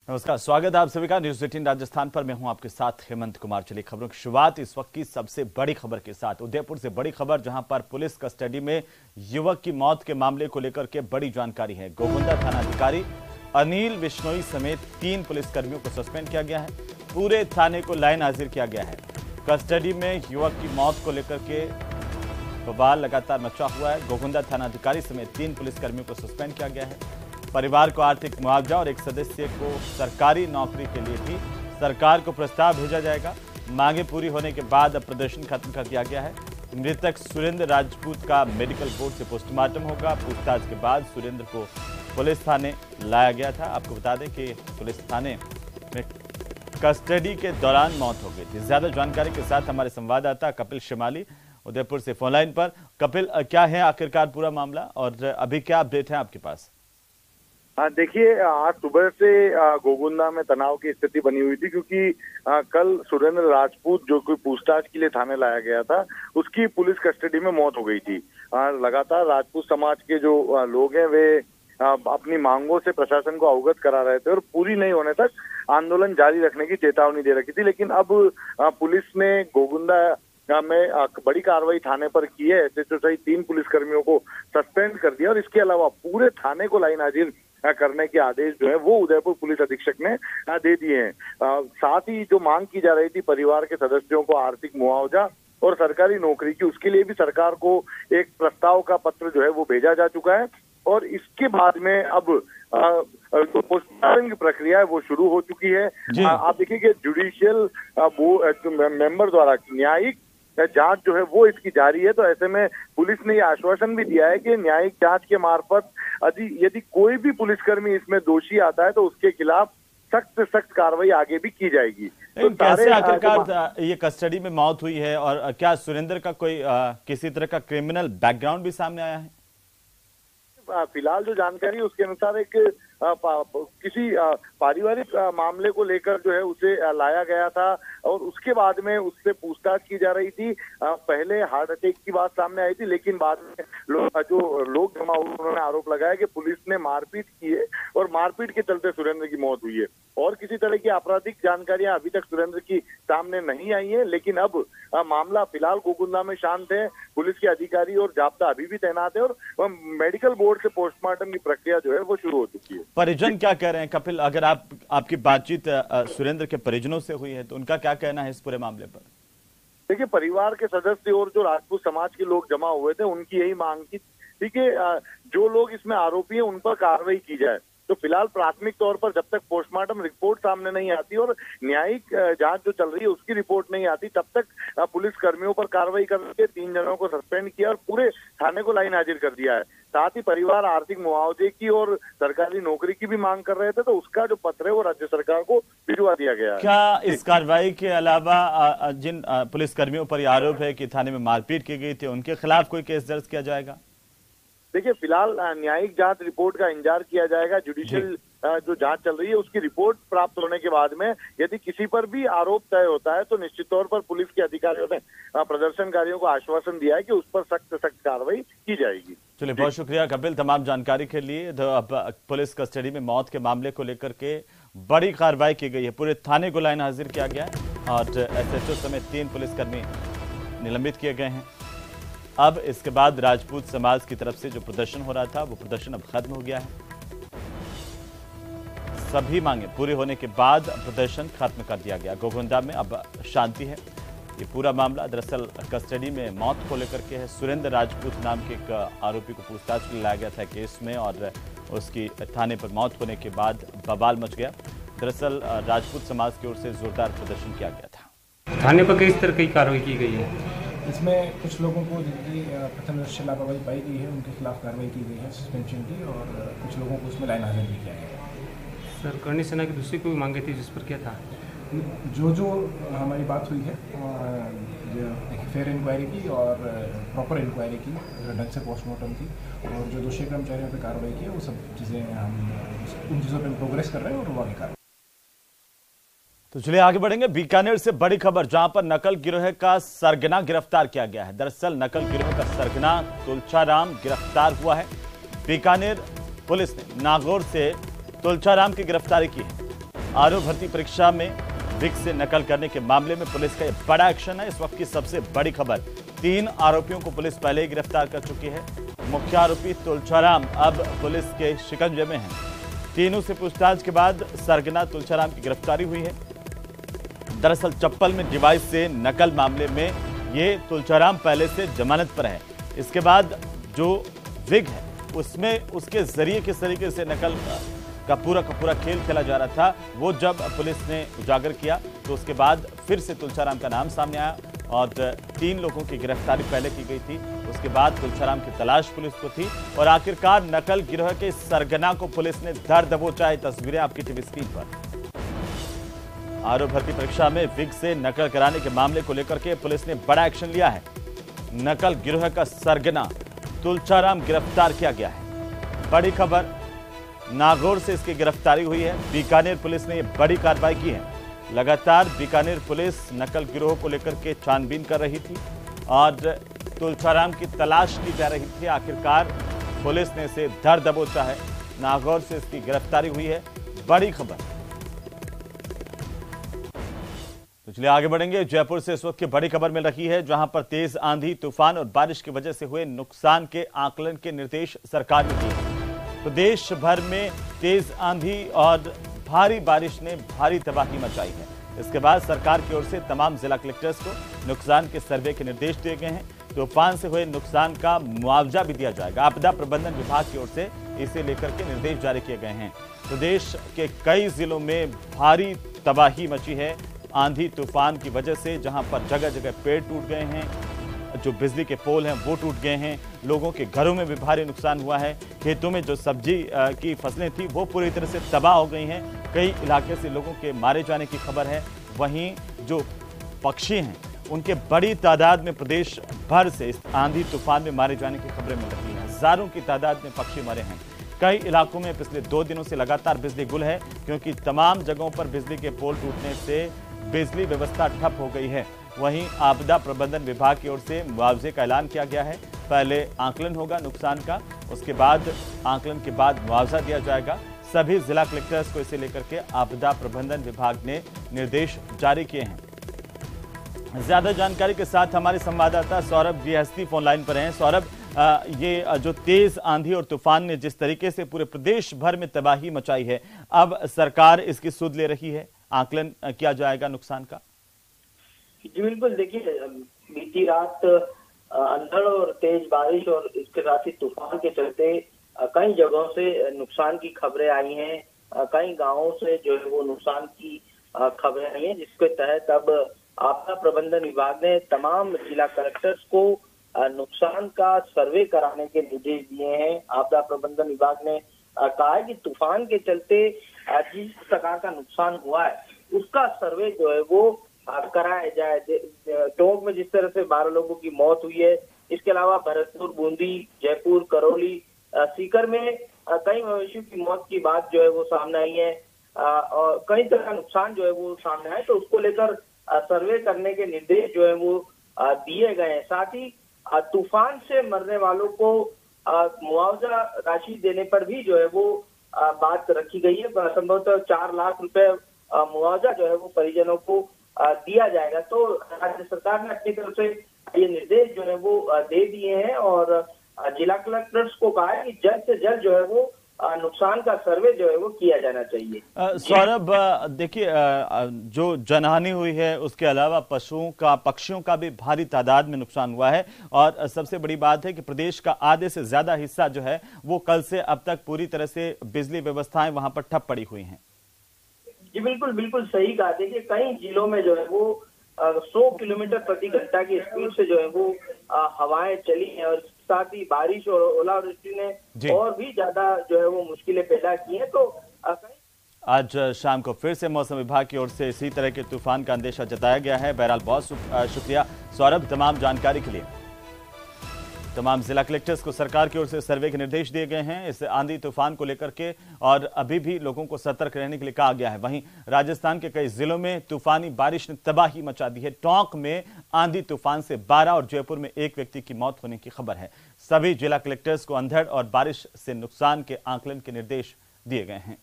नमस्कार, स्वागत है आप सभी का न्यूज़ 18 राजस्थान पर। मैं हूं आपके साथ हेमंत कुमार। चलिए खबरों की शुरुआत इस वक्त की सबसे बड़ी खबर के साथ। उदयपुर से बड़ी खबर, जहां पर पुलिस कस्टडी में युवक की मौत के मामले को लेकर के बड़ी जानकारी है। गोगुंदा थानाधिकारी अनिल बिश्नोई समेत 3 पुलिसकर्मियों को सस्पेंड किया गया है। पूरे थाने को लाइन हाजिर किया गया है। कस्टडी में युवक की मौत को लेकर के बवाल लगातार मचा हुआ है। गोगुंदा थानाधिकारी समेत 3 पुलिसकर्मियों को सस्पेंड किया गया है। परिवार को आर्थिक मुआवजा और एक सदस्य को सरकारी नौकरी के लिए भी सरकार को प्रस्ताव भेजा जाएगा। मांगे पूरी होने के बाद अब प्रदर्शन खत्म कर दिया गया है। मृतक सुरेंद्र राजपूत का मेडिकल बोर्ड से पोस्टमार्टम होगा। पूछताछ के बाद सुरेंद्र को पुलिस थाने लाया गया था। आपको बता दें कि पुलिस थाने में कस्टडी के दौरान मौत हो गई थी। ज्यादा जानकारी के साथ हमारे संवाददाता कपिल शिमाली उदयपुर से फोन लाइन पर। कपिल, क्या है आखिरकार पूरा मामला और अभी क्या अपडेट है आपके पास? देखिए, आज सुबह से गोगुंदा में तनाव की स्थिति बनी हुई थी, क्योंकि कल सुरेंद्र राजपूत जो कोई पूछताछ के लिए थाने लाया गया था, उसकी पुलिस कस्टडी में मौत हो गई थी। लगातार राजपूत समाज के जो लोग हैं वे अपनी मांगों से प्रशासन को अवगत करा रहे थे और पूरी नहीं होने तक आंदोलन जारी रखने की चेतावनी दे रखी थी। लेकिन अब पुलिस ने गोगुंदा में बड़ी कार्रवाई थाने पर की है। एसएचओ सहित 3 पुलिसकर्मियों को सस्पेंड कर दिया और इसके अलावा पूरे थाने को लाइन हाजिर करने के आदेश जो है वो उदयपुर पुलिस अधीक्षक ने दे दिए हैं। साथ ही जो मांग की जा रही थी परिवार के सदस्यों को आर्थिक मुआवजा और सरकारी नौकरी की, उसके लिए भी सरकार को एक प्रस्ताव का पत्र जो है वो भेजा जा चुका है। और इसके बाद में अब जो पोस्टमार्टम की प्रक्रिया है वो शुरू हो चुकी है। आप देखिए कि जुडिशियल मेंबर द्वारा न्यायिक जांच जो है वो इसकी जारी है। तो ऐसे में पुलिस ने ये आश्वासन भी दिया है कि न्यायिक जांच के मार्फत यदि कोई भी पुलिसकर्मी इसमें दोषी आता है तो उसके खिलाफ सख्त से सख्त कार्रवाई आगे भी की जाएगी। तो कैसे आखिरकार ये कस्टडी में मौत हुई है और क्या सुरेंद्र का कोई किसी तरह का क्रिमिनल बैकग्राउंड भी सामने आया है? फिलहाल जो जानकारी है उसके अनुसार एक किसी पारिवारिक मामले को लेकर जो है उसे लाया गया था और उसके बाद में उससे पूछताछ की जा रही थी। पहले हार्ट अटैक की बात सामने आई थी, लेकिन बाद में जो लोग जमा हुए उन्होंने आरोप लगाया कि पुलिस ने मारपीट की है और मारपीट के चलते सुरेंद्र की मौत हुई है। और किसी तरह की आपराधिक जानकारियां अभी तक सुरेंद्र की सामने नहीं आई है। लेकिन अब मामला फिलहाल गोगुंदा में शांत है। पुलिस के अधिकारी और जाब्ता अभी भी तैनात है और मेडिकल बोर्ड से पोस्टमार्टम की प्रक्रिया जो है वो शुरू हो चुकी है। परिजन क्या कह रहे हैं कपिल? अगर आपकी बातचीत सुरेंद्र के परिजनों से हुई है तो उनका क्या कहना है इस पूरे मामले पर? देखिए, परिवार के सदस्य और जो राजपूत समाज के लोग जमा हुए थे उनकी यही मांग थी कि जो लोग इसमें आरोपी हैं उन पर कार्रवाई की जाए। तो फिलहाल प्राथमिक तौर पर जब तक पोस्टमार्टम रिपोर्ट सामने नहीं आती और न्यायिक जांच जो चल रही है उसकी रिपोर्ट नहीं आती, तब तक पुलिस कर्मियों पर कार्रवाई करके 3 जनों को सस्पेंड किया और पूरे थाने को लाइन हाजिर कर दिया है। साथ ही परिवार आर्थिक मुआवजे की और सरकारी नौकरी की भी मांग कर रहे थे, तो उसका जो पत्र है वो राज्य सरकार को भिजवा दिया गया है। क्या इस कार्रवाई के अलावा जिन पुलिसकर्मियों पर आरोप है कि थाने में मारपीट की गई थी उनके खिलाफ कोई केस दर्ज किया जाएगा? देखिए, फिलहाल न्यायिक जांच रिपोर्ट का इंतजार किया जाएगा। जुडिशियल जो जांच चल रही है उसकी रिपोर्ट प्राप्त होने के बाद में यदि किसी पर भी आरोप तय होता है तो निश्चित तौर पर पुलिस के अधिकारियों ने प्रदर्शनकारियों को आश्वासन दिया है कि उस पर सख्त से सख्त कार्रवाई की जाएगी। चलिए, बहुत शुक्रिया कपिल तमाम जानकारी के लिए। अब पुलिस कस्टडी में मौत के मामले को लेकर के बड़ी कार्रवाई की गई है। पूरे थाने को लाइन हाजिर किया गया है और एसएचओ समेत 3 पुलिसकर्मी निलंबित किए गए हैं। अब इसके बाद राजपूत समाज की तरफ से जो प्रदर्शन हो रहा था वो प्रदर्शन अब खत्म हो गया है। सभी मांगे पूरी होने के बाद प्रदर्शन खत्म कर दिया गया। गोगुंदा में अब शांति है। ये पूरा मामला दरअसल कस्टडी में मौत को लेकर के है। सुरेंद्र राजपूत नाम के एक आरोपी को पूछताछ के लिए लाया गया था केस में और उसकी थाने पर मौत होने के बाद बवाल मच गया। दरअसल राजपूत समाज की ओर से जोरदार प्रदर्शन किया गया था। थाने पर किस तरह की कार्रवाई की गई है? इसमें कुछ लोगों को जिनकी प्रथम दृष्टया लापरवाही पाई गई है उनके खिलाफ कार्रवाई की गई है, सस्पेंशन की, और कुछ लोगों को उसमें लाइन हाजिर भी किया गया है। सर, करणी सेना की दूसरी कोई मांगे थी जिस पर क्या था? जो हमारी बात हुई है फेयर इंक्वायरी की और प्रॉपर इंक्वायरी की, ढंग से पोस्टमार्टम की, और जो दोषी कर्मचारियों पर कार्रवाई की है वो सब चीज़ें हम उन चीज़ों पर प्रोग्रेस कर रहे हैं और वो आगे कार्रवाई। तो चलिए आगे बढ़ेंगे। बीकानेर से बड़ी खबर, जहां पर नकल गिरोह का सरगना गिरफ्तार किया गया है। दरअसल नकल गिरोह का सरगना तुलछाराम गिरफ्तार हुआ है। बीकानेर पुलिस ने नागौर से तुलछाराम की गिरफ्तारी की है। आरओ भर्ती परीक्षा में विग से नकल करने के मामले में पुलिस का यह बड़ा एक्शन है। इस वक्त की सबसे बड़ी खबर, 3 आरोपियों को पुलिस पहले ही गिरफ्तार कर चुकी है। मुख्य आरोपी तुलछाराम अब पुलिस के शिकंजे में है। तीनों से पूछताछ के बाद सरगना तुलछाराम की गिरफ्तारी हुई है। दरअसल चप्पल में डिवाइस से नकल मामले में ये तुलछाराम पहले से जमानत पर है। इसके बाद जो विग है उसमें उसके जरिए किस तरीके से नकल का पूरा खेल खेला जा रहा था, वो जब पुलिस ने उजागर किया तो उसके बाद फिर से तुलछाराम का नाम सामने आया और 3 लोगों की गिरफ्तारी पहले की गई थी। उसके बाद तुलछाराम की तलाश पुलिस को थी और आखिरकार नकल गिरोह के सरगना को पुलिस ने धर दबोचा। तस्वीरें आपकी टीवी स्क्रीन पर। आरओ भर्ती परीक्षा में विग से नकल कराने के मामले को लेकर के पुलिस ने बड़ा एक्शन लिया है। नकल गिरोह का सरगना तुलछाराम गिरफ्तार किया गया है। बड़ी खबर, नागौर से इसकी गिरफ्तारी हुई है। बीकानेर पुलिस ने यह बड़ी कार्रवाई की है। लगातार बीकानेर पुलिस नकल गिरोह को लेकर के छानबीन कर रही थी और तुलछाराम की तलाश की जा रही थी। आखिरकार पुलिस ने इसे धर दबोचा है। नागौर से इसकी गिरफ्तारी हुई है। बड़ी खबर। तो चलिए आगे बढ़ेंगे। जयपुर से इस वक्त की बड़ी खबर मिल रही है, जहां पर तेज आंधी, तूफान और बारिश की वजह से हुए नुकसान के आकलन के निर्देश सरकार ने दिए। प्रदेश भर में तेज आंधी और भारी बारिश ने भारी तबाही मचाई है। इसके बाद सरकार की ओर से तमाम जिला कलेक्टर्स को नुकसान के सर्वे के निर्देश दिए गए हैं। तूफान से हुए नुकसान का मुआवजा भी दिया जाएगा। आपदा प्रबंधन विभाग की ओर से इसे लेकर के निर्देश जारी किए गए हैं। प्रदेश के कई जिलों में भारी तबाही मची है आंधी तूफान की वजह से, जहां पर जगह जगह पेड़ टूट गए हैं, जो बिजली के पोल हैं वो टूट गए हैं, लोगों के घरों में भी भारी नुकसान हुआ है। खेतों में जो सब्जी की फसलें थी वो पूरी तरह से तबाह हो गई हैं। कई इलाके से लोगों के मारे जाने की खबर है। वहीं जो पक्षी हैं उनके बड़ी तादाद में प्रदेश भर से इस आंधी तूफान में मारे जाने की खबरें मिल रही हैं। हजारों की तादाद में पक्षी मरे हैं। कई इलाकों में पिछले 2 दिनों से लगातार बिजली गुल है, क्योंकि तमाम जगहों पर बिजली के पोल टूटने से बिजली व्यवस्था ठप हो गई है। वहीं आपदा प्रबंधन विभाग की ओर से मुआवजे का ऐलान किया गया है। पहले आकलन होगा नुकसान का, उसके बाद आकलन के बाद मुआवजा दिया जाएगा। सभी जिला कलेक्टर्स को इसे लेकर के आपदा प्रबंधन विभाग ने निर्देश जारी किए हैं। ज्यादा जानकारी के साथ हमारे संवाददाता सौरभ गृहस्थी फोन लाइन पर हैं। सौरभ, ये जो तेज आंधी और तूफान ने जिस तरीके से पूरे प्रदेश भर में तबाही मचाई है, अब सरकार इसकी सुध ले रही है, आकलन किया जाएगा नुकसान का। जी बिल्कुल, देखिए बीती रात अंधड़ और तेज बारिश और इसके साथ ही तूफान के चलते कई जगहों से नुकसान की खबरें आई हैं। कई गांवों से जो है वो नुकसान की खबरें आई हैं, जिसके तहत अब आपदा प्रबंधन विभाग ने तमाम जिला कलेक्टर्स को नुकसान का सर्वे कराने के निर्देश दिए हैं। आपदा प्रबंधन विभाग ने कहा है कि तूफान के चलते जिस प्रकार का नुकसान हुआ है उसका सर्वे जो है वो कराया जाए। टोंक में जिस तरह से 12 लोगों की मौत हुई है, इसके अलावा भरतपुर, बूंदी, जयपुर, करौली, सीकर में कई मवेशियों की मौत की बात जो है वो सामने आई है और कई तरह का नुकसान जो है वो सामने आए, तो उसको लेकर सर्वे करने के निर्देश जो है वो दिए गए हैं। साथ ही तूफान से मरने वालों को मुआवजा राशि देने पर भी जो है वो बात रखी गई है। संभवतः 4 लाख रुपए मुआवजा जो है वो परिजनों को दिया जाएगा। तो राज्य सरकार ने अपनी तरफ से ये निर्देश जो है वो दे दिए हैं और जिला कलेक्टर्स को कहा है कि जल्द से जल्द जो है वो नुकसान का सर्वे जो है वो किया जाना चाहिए। सौरभ, देखिए जो जनहानि हुई है उसके अलावा पशुओं का, पक्षियों का भी भारी तादाद में नुकसान हुआ है और सबसे बड़ी बात है कि प्रदेश का आधे से ज्यादा हिस्सा जो है वो कल से अब तक पूरी तरह से बिजली व्यवस्थाएं वहां पर ठप पड़ी हुई हैं। जी बिल्कुल, बिल्कुल सही कहा। देखिए कई जिलों में जो है वो 100 किलोमीटर प्रति घंटा की स्पीड से जो है वो हवाएं चली हैं और साथ ही बारिश और ओलावृष्टि ने और भी ज्यादा जो है वो मुश्किलें पैदा की हैं। तो आज शाम को फिर से मौसम विभाग की ओर से इसी तरह के तूफान का अंदेशा जताया गया है। बहरहाल बहुत शुक्रिया सौरभ तमाम जानकारी के लिए। तमाम जिला कलेक्टर्स को सरकार की ओर से सर्वे के निर्देश दिए गए हैं इस आंधी तूफान को लेकर के और अभी भी लोगों को सतर्क रहने के लिए कहा गया है। वहीं राजस्थान के कई जिलों में तूफानी बारिश ने तबाही मचा दी है। टोंक में आंधी तूफान से 12 और जयपुर में 1 व्यक्ति की मौत होने की खबर है। सभी जिला कलेक्टर्स को अंधड़ और बारिश से नुकसान के आकलन के निर्देश दिए गए हैं।